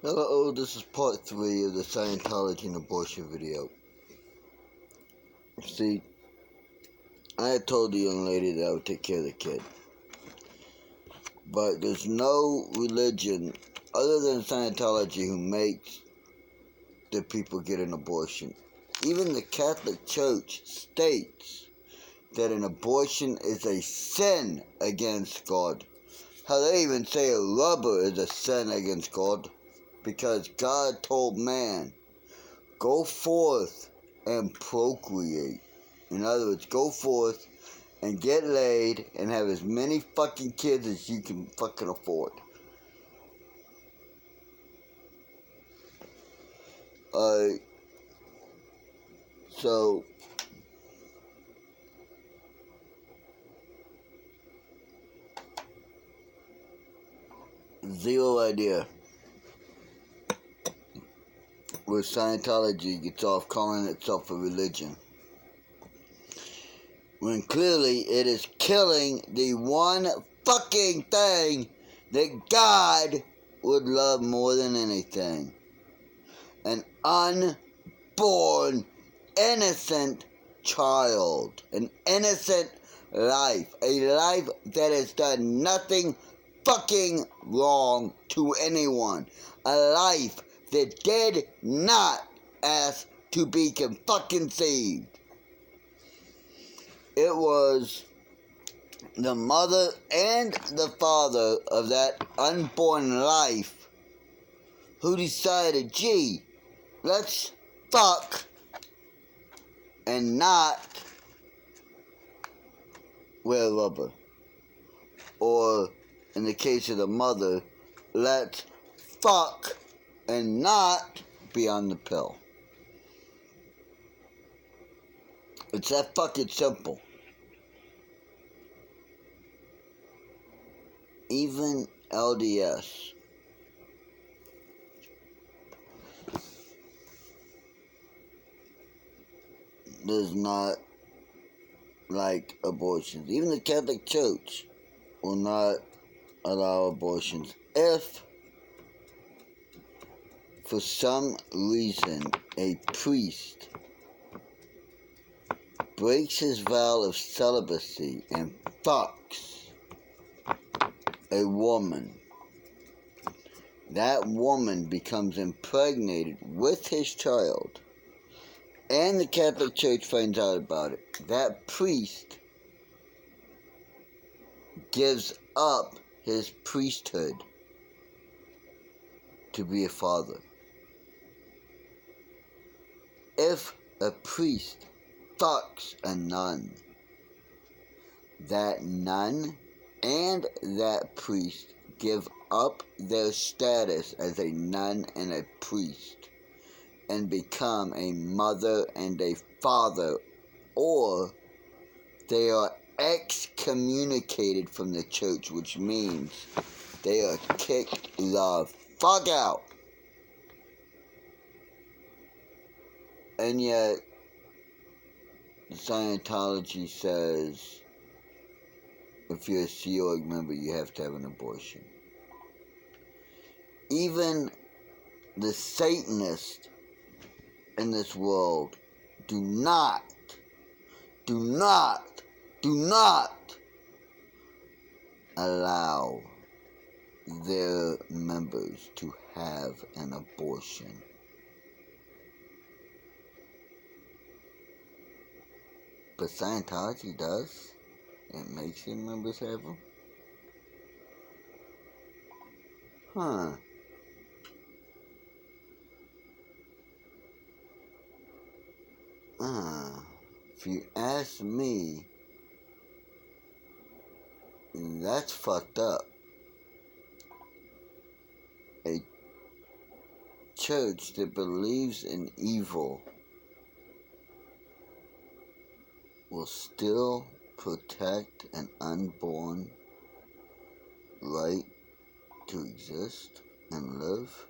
Hello, this is part 3 of the Scienctology and abortion video. See, I had told the young lady that I would take care of the kid. But there's no religion other than Scientology who makes the people get an abortion. Even the Catholic Church states that an abortion is a sin against God. How they even say a rubber is a sin against God. Because God told man, go forth and procreate. In other words, go forth and get laid and have as many fucking kids as you can fucking afford. So zero idea where Scientology gets off calling itself a religion, when clearly it is killing the one fucking thing that God would love more than anything. An unborn, innocent child. An innocent life. A life that has done nothing fucking wrong to anyone. A life that did not ask to be fucking saved. It was the mother and the father of that unborn life who decided, gee, let's fuck and not wear rubber. Or, in the case of the mother, let's fuck and not be on the pill. It's that fucking simple. Even LDS does not like abortions. Even the Catholic Church will not allow abortions if, for some reason, a priest breaks his vow of celibacy and fucks a woman. That woman becomes impregnated with his child, and the Catholic Church finds out about it. That priest gives up his priesthood to be a father. If a priest fucks a nun, that nun and that priest give up their status as a nun and a priest and become a mother and a father, or they are excommunicated from the church, which means they are kicked the fuck out. And yet, Scientology says if you're a Sea Org member, you have to have an abortion. Even the Satanists in this world do not allow their members to have an abortion. But Scientology does. It makes their members have them. Huh. If you ask me, that's fucked up. A church that believes in evil will still protect an unborn right to exist and live?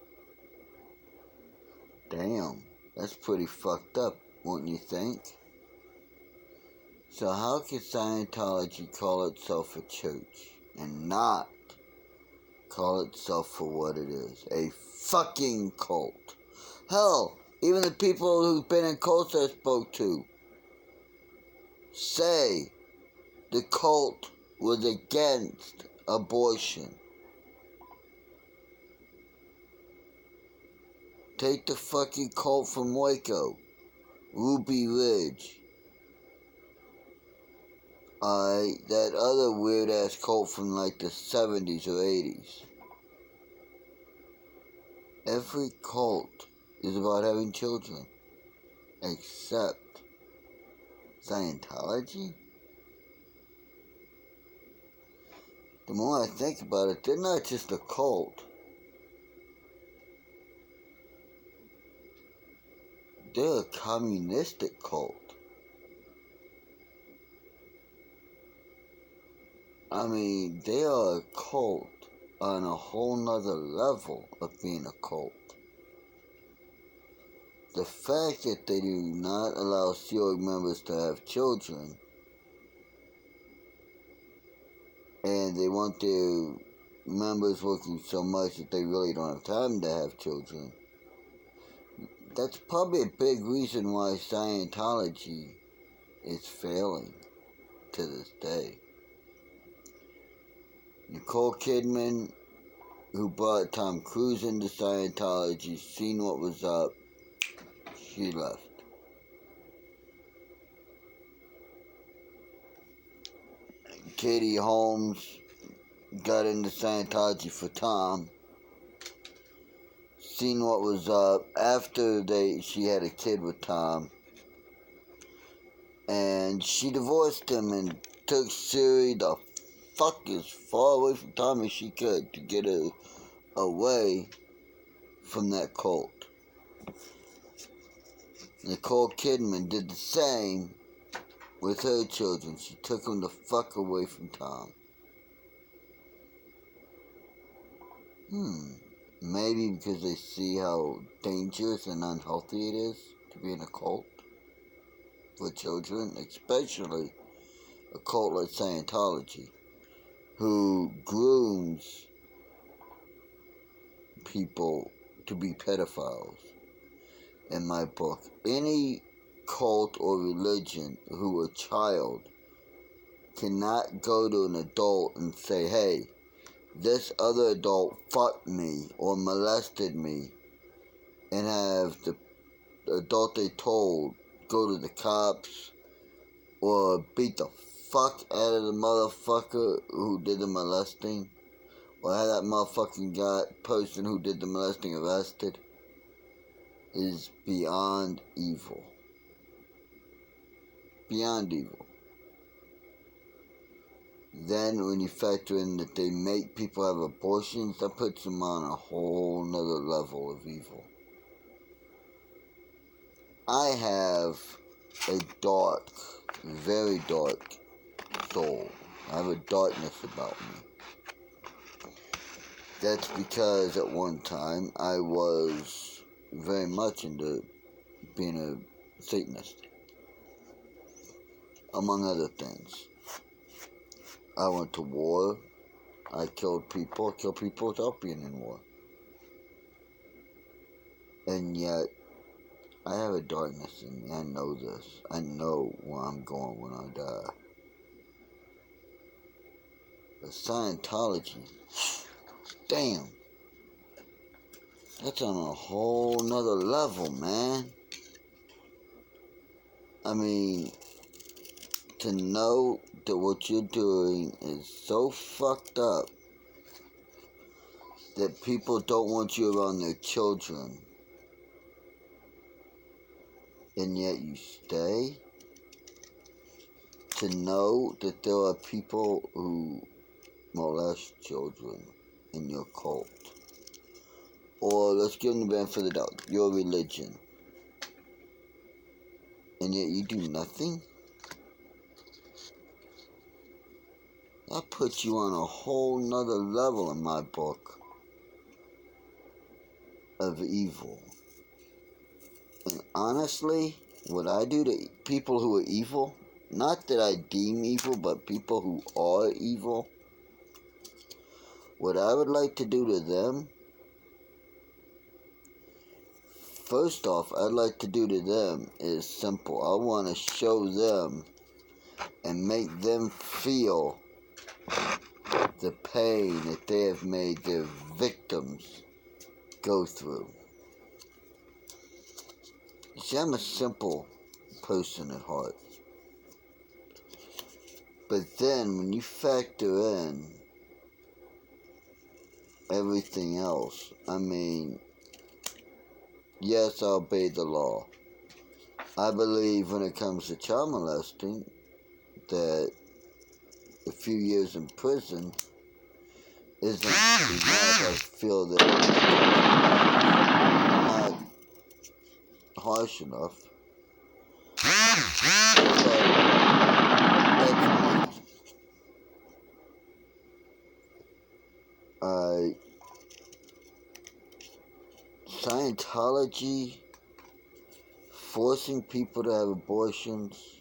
Damn, that's pretty fucked up, wouldn't you think? So how can Scientology call itself a church and not call itself for what it is. A fucking cult. Hell, even the people who've been in cults I spoke to say the cult was against abortion. Take the fucking cult from Waco, Ruby Ridge. That other weird ass cult from like the 70s or 80s. Every cult is about having children. Except Scienctology? The more I think about it, they're not just a cult. They're a communistic cult. I mean, they are a cult on a whole nother level of being a cult. The fact that they do not allow Sea Org members to have children, and they want their members working so much that they really don't have time to have children, that's probably a big reason why Scienctology is failing to this day. Nicole Kidman, who brought Tom Cruise into Scientology, seen what was up, she left. Katie Holmes got into Scientology for Tom, seen what was up after she had a kid with Tom, and she divorced him and took Siri the fuck as far away from Tom as she could to get her away from that cult. Nicole Kidman did the same with her children. She took them the fuck away from Tom. Maybe because they see how dangerous and unhealthy it is to be in a cult for children, especially a cult like Scientology, who grooms people to be pedophiles. In my book, any cult or religion who a child cannot go to an adult and say, hey, this other adult fucked me or molested me, and have the adult they told go to the cops or beat the fuck out of the motherfucker who did the molesting, or have that motherfucking person who did the molesting arrested, is beyond evil. Beyond evil. Then when you factor in that they make people have abortions, that puts them on a whole nother level of evil. I have a dark, very dark soul. I have a darkness about me. That's because at one time I was very much into being a Satanist, among other things. I went to war. I killed people without being in war. And yet, I have a darkness in me. I know this. I know where I'm going when I die. But Scientology, damn. That's on a whole nother level, man. I mean, to know that what you're doing is so fucked up that people don't want you around their children, and yet you stay. To know that there are people who molest children in your cult. Or let's give them the benefit of the doubt, your religion. And yet you do nothing? That puts you on a whole nother level in my book of evil. And honestly, what I do to people who are evil, not that I deem evil, but people who are evil, What I would like to do to them, first off, I'd like to do to them is simple. I want to show them and make them feel the pain that they have made their victims go through. You see, I'm a simple person at heart. But then when you factor in everything else, I mean, yes, I obey the law. I believe when it comes to child molesting that a few years in prison isn't enough. I feel that not harsh enough. But that's me. Scienctology forcing people to have abortions,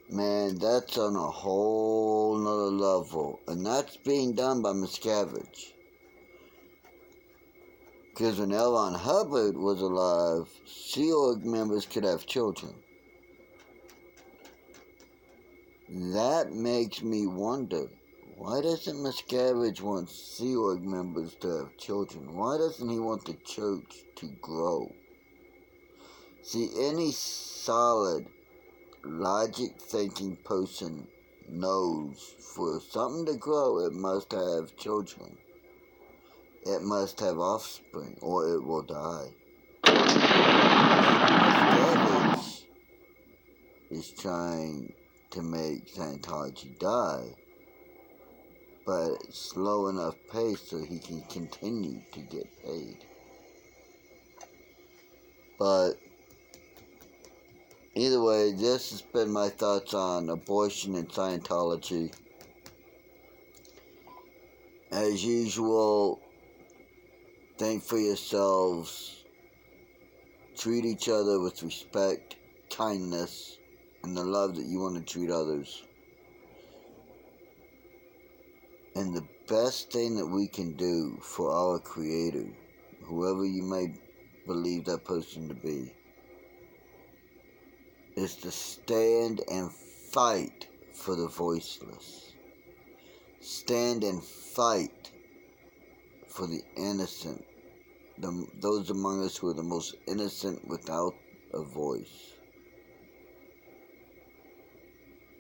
man, that's on a whole nother level. And that's being done by Miscavige. Because when L. Ron Hubbard was alive, Sea Org members could have children. That makes me wonder, why doesn't Miscavige want Sea Org members to have children? Why doesn't he want the church to grow? See, any solid, logic-thinking person knows for something to grow, it must have children. It must have offspring, or it will die. Miscavige is trying to make Scientology die, but at slow enough pace so he can continue to get paid. But either way, this has been my thoughts on abortion and Scientology. As usual, think for yourselves, treat each other with respect, kindness, and the love that you want to treat others. And the best thing that we can do for our Creator, whoever you may believe that person to be, is to stand and fight for the voiceless. Stand and fight for the innocent, those among us who are the most innocent without a voice.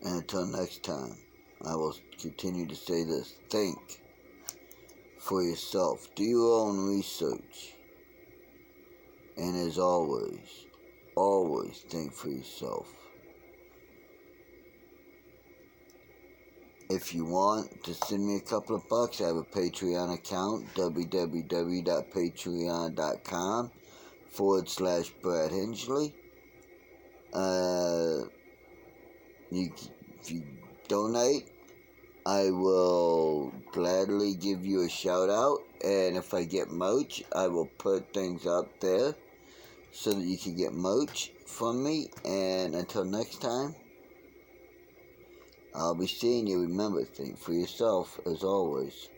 And until next time, I will continue to say this. Think for yourself. Do your own research. And as always, always think for yourself. If you want to send me a couple of bucks, I have a Patreon account, www.patreon.com/Brad Hingley. If you donate, I will gladly give you a shout out, and if I get merch, I will put things up there so that you can get merch from me. And until next time, I'll be seeing you. Remember, think for yourself as always.